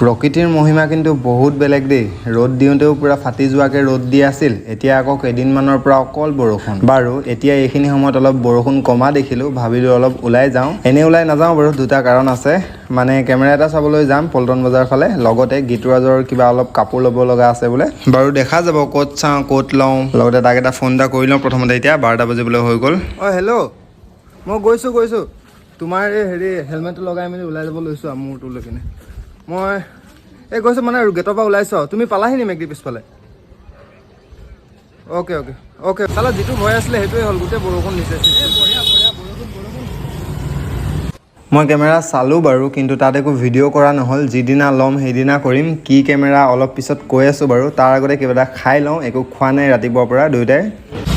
প্ৰকৃতিৰ মহিমা কিন্তু বহুত বেলেগ দেই। ৰ'দ দিওঁতেও পুৰা ফাটি যোৱাকৈ ৰ'দ দি আছিল, এতিয়া আকৌ কেইদিনমানৰ পৰা অকল বৰষুণ। বাৰু এতিয়া এইখিনি সময়ত অলপ বৰষুণ কমা দেখিলোঁ, ভাবিলোঁ অলপ ওলাই যাওঁ। এনেই ওলাই নাযাওঁ বাৰু, দুটা কাৰণ আছে। মানে কেমেৰা এটা চাবলৈ যাম পল্টন বজাৰ ফালে, লগতে গীতুৰাজৰ কিবা অলপ কাপোৰ ল'ব লগা আছে বোলে। বাৰু দেখা যাব ক'ত চাওঁ ক'ত লওঁ, লগতে তাক এটা ফোন এটা কৰি লওঁ প্ৰথমতে। এতিয়া 12টা বাজিবলৈ হৈ গ'ল। অ' হেল্ল', মই গৈছোঁ। তোমাৰ এই হেলমেটটো লগাই মেলি ওলাই যাব লৈছোঁ আৰু মূৰটো লৈ কিনে। মই গৈছোঁ মানে গেটৰ পৰা ওলাইছোঁ আৰু। তুমি পালাহি নি মেগদি পিছফালে? অ'কে। চালা যিটো ভয় আছিলে সেইটোৱে হ'ল, গোটেই বৰষুণ দিছে। মই কেমেৰা চালোঁ বাৰু, কিন্তু তাত একো ভিডিঅ' কৰা নহ'ল। যিদিনা ল'ম সেইদিনা কৰিম। কি কেমেৰা অলপ পিছত কৈ আছোঁ বাৰু। তাৰ আগতে কিবা এটা খাই লওঁ, একো খোৱা নাই ৰাতিপুৱাৰ পৰা দুয়োটাই।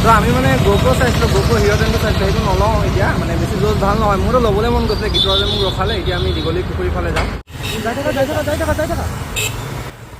তো আমি মানে GoPro চাইছিলোঁ, GoPro হিৰ' 10টো চাইছিলোঁ, সেইটো নলওঁ এতিয়া, মানে বেছি জোৰ ভাল নহয়। মোৰতো ল'বলৈ মন গৈছিলে, গীতুৰাজে মোক ৰখালে। এতিয়া আমি দীঘলী পুখুৰীৰ ফালে যাম। যাই থাকা।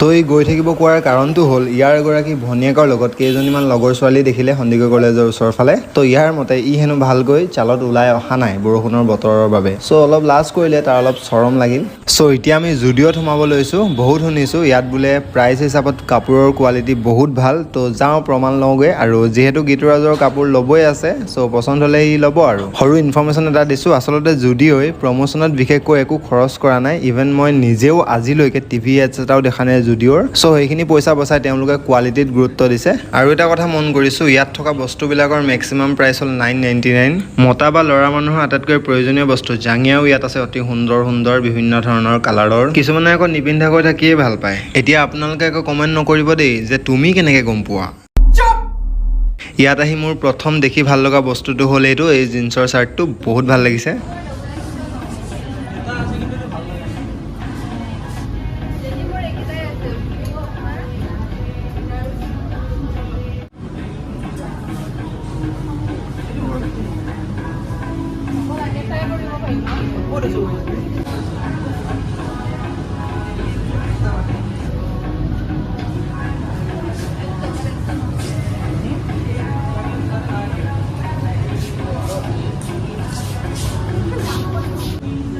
তই গৈ থাকিব কোৱাৰ কাৰণটো হ'ল, ইয়াৰ এগৰাকী ভনীয়েকৰ লগত কেইজনীমান লগৰ ছোৱালী দেখিলে সন্দিকৈ কলেজৰ ওচৰৰ ফালে। তো ইয়াৰ মতে ই হেনো ভালকৈ চালত ওলাই অহা নাই বৰষুণৰ বতৰৰ বাবে। চ' অলপ লাজ কৰিলে, তাৰ অলপ চৰম লাগিল। চ' এতিয়া আমি জুডিঅ'ত সোমাব লৈছোঁ। বহুত শুনিছোঁ ইয়াত বোলে প্ৰাইচ হিচাপত কাপোৰৰ কোৱালিটি বহুত ভাল। তো যাওঁ প্ৰমাণ লওঁগৈ, আৰু যিহেতু গীতুৰাজৰ কাপোৰ ল'বই আছে, চ' পচন্দ হ'লে ই ল'ব আৰু। সৰু ইনফৰ্মেশ্যন এটা দিছোঁ, আচলতে জুডিঅ'ই প্ৰমোশ্যনত বিশেষকৈ একো খৰচ কৰা নাই। ইভেন মই নিজেও আজিলৈকে টিভি এডছ এটাও দেখা নাই জুডিঅ'ৰ। চ' সেইখিনি পইচা বচাই তেওঁলোকে কোৱালিটিত গুৰুত্ব দিছে। আৰু এটা কথা মন কৰিছোঁ, ইয়াত থকা বস্তুবিলাকৰ মেক্সিমাম প্ৰাইচ হ'ল 999। মতা বা ল'ৰা মানুহৰ আটাইতকৈ প্ৰয়োজনীয় বস্তু জাঙিয়াও ইয়াত আছে, অতি সুন্দৰ বিভিন্ন ধৰণৰ কালাৰৰ। কিছুমানে আকৌ নিপিন্ধাকৈ থাকিয়ে ভাল পায়। এতিয়া আপোনালোকে একো কমেণ্ট নকৰিব দেই যে তুমি কেনেকৈ গম পোৱা। ইয়াত আহি মোৰ প্ৰথম দেখি ভাল লগা বস্তুটো হ'ল এই জিন্সৰ চাৰ্টটো, বহুত ভাল লাগিছে।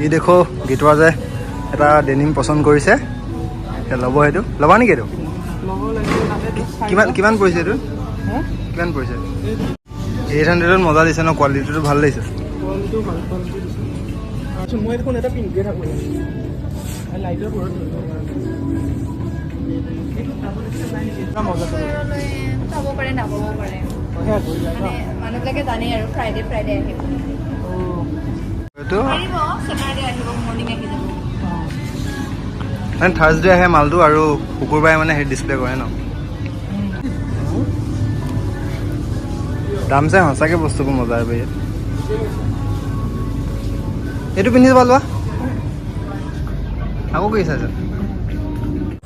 ই দেখো গীতুৰাজে এটা ডেনিম পচন্দ কৰিছে, ল'ব। সেইটো ল'বা নেকি? এইটো কিমান পৰিছে? এইটো কিমান পৰিছে? 800ত মজা দিছে ন? কোৱালিটিটো ভাল লাগিছে। মই দেখোন এটা পিন্ধিয়ে থাকোঁ। চাব পাৰে, নাপাব পাৰে। মানুহবিলাকে জানেই আৰু ফ্ৰাইডে আহিব। মানে থাৰ্ছডে আহে মালটো, আৰু শুকুৰবাৰে মানে ডিছপ্লে কৰে ন? দাম চাই সঁচাকৈ বস্তুবোৰ মজা আহিব ইয়াত। এইটো পিন্ধি যাব লোৱা, আকৌ কি চাইছে?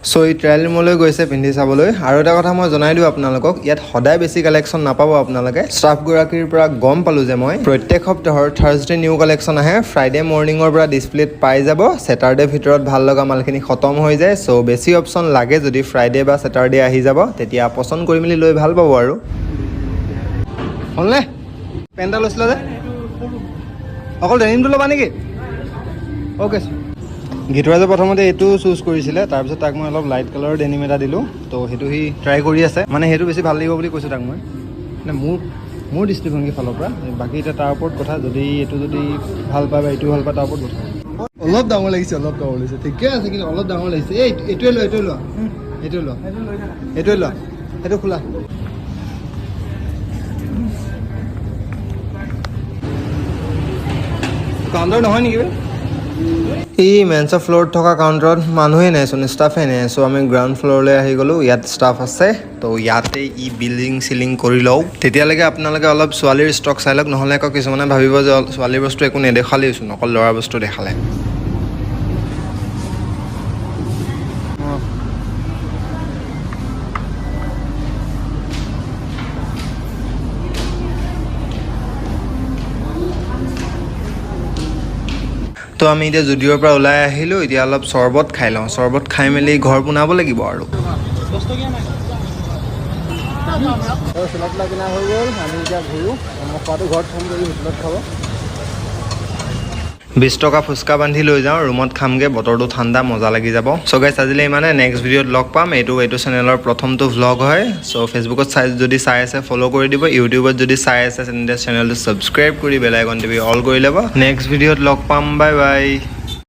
চ' এই ট্ৰায়েল ৰুমলৈ গৈছে পিন্ধি চাবলৈ। আৰু এটা কথা মই জনাই দিওঁ আপোনালোকক, ইয়াত সদায় বেছি কালেকশ্যন নাপাব আপোনালোকে। ষ্টাফগৰাকীৰ পৰা গম পালোঁ যে মই প্ৰত্যেক সপ্তাহৰ থাৰ্ছডে নিউ কালেকশ্যন আহে। ফ্ৰাইডে মৰ্ণিঙৰ পৰা ডিছপ্লেত পাই যাব। ছেটাৰডে ভিতৰত ভাল লগা মালখিনি খতম হৈ যায়। চ' বেছি অপশ্যন লাগে যদি ফ্ৰাইডে বা ছেটাৰডে আহি যাব, তেতিয়া পচন্দ কৰি মেলি লৈ ভাল পাব আৰু। হ'লনে? পেণ্ট এটা লৈছিলা যে, অকল ডেনিমটো ল'বা নেকি? অ'কে। গীতুৰাজে প্ৰথমতে এইটো চুজ কৰিছিলে, তাৰপিছত তাক মই অলপ লাইট কালাৰৰ ডেনিম এটা দিলোঁ। তো সেইটো সি ট্ৰাই কৰি আছে, মানে সেইটো বেছি ভাল লাগিব বুলি কৈছোঁ তাক মই। মানে মোৰ দৃষ্টিভংগীৰ ফালৰ পৰা। বাকী এতিয়া তাৰ ওপৰত কথা, যদি এইটো যদি ভাল পায় বা এইটো ভাল পায় তাৰ ওপৰত কথা। অলপ ডাঙৰ লাগিছে, ঠিকে আছে, কিন্তু অলপ ডাঙৰ লাগিছে। এইটোৱে লোৱা। সেইটো খোলা। কাউণ্টাৰ নহয় নেকি? এই মেন্সৰ ফ্ল'ৰত থকা কাউণ্টাৰত মানুহেই নাইচোন, ষ্টাফে নাই। চ' আমি গ্ৰাউণ্ড ফ্ল'ৰলৈ আহি গ'লোঁ। ইয়াত ষ্টাফ আছে, তো ইয়াতে বিল্ডিং চিলিং কৰি লওঁ। তেতিয়ালৈকে আপোনালোকে অলপ ছোৱালীৰ ষ্টক চাই লওক, নহ'লে আকৌ কিছুমানে ভাবিব যে ছোৱালীৰ বস্তু একো নেদেখালেইচোন, অকল ল'ৰাৰ বস্তু দেখালে। তো আমি এতিয়া জুডিঅ'ৰ পৰা ওলাই আহিলোঁ। এতিয়া অলপ চৰ্বত খাই লওঁ। চৰ্বত খাই মেলি ঘৰ পোনাব লাগিব আৰু। চোলা কিনা হৈ গ'ল, আমি এতিয়া ঘূৰোঁ। মই খোৱাটো ঘৰত ফোন কৰি হোটেলত খাব। 20 টকা ফুচকা বান্ধি লৈ যাওঁ ৰুমত খামগে বতৰটো ঠাণ্ডা মজা লাগি যাব সো গাইস আজিলে ইমানে নেক্সট ভিডিঅ'ত লগ পাম এইটো চেনেলৰ প্ৰথমটো ভ্লগ হয় সো ফেচবুকত যদি চাই আছে ফলো কৰি দিব ইউটিউবত যদি চাই আছে তেন্তে চেনেলটো সাবস্ক্ৰাইব কৰি বেল আইকন টিপি অল কৰি ল'ব নেক্সট ভিডিঅ'ত লগ পাম বাই বাই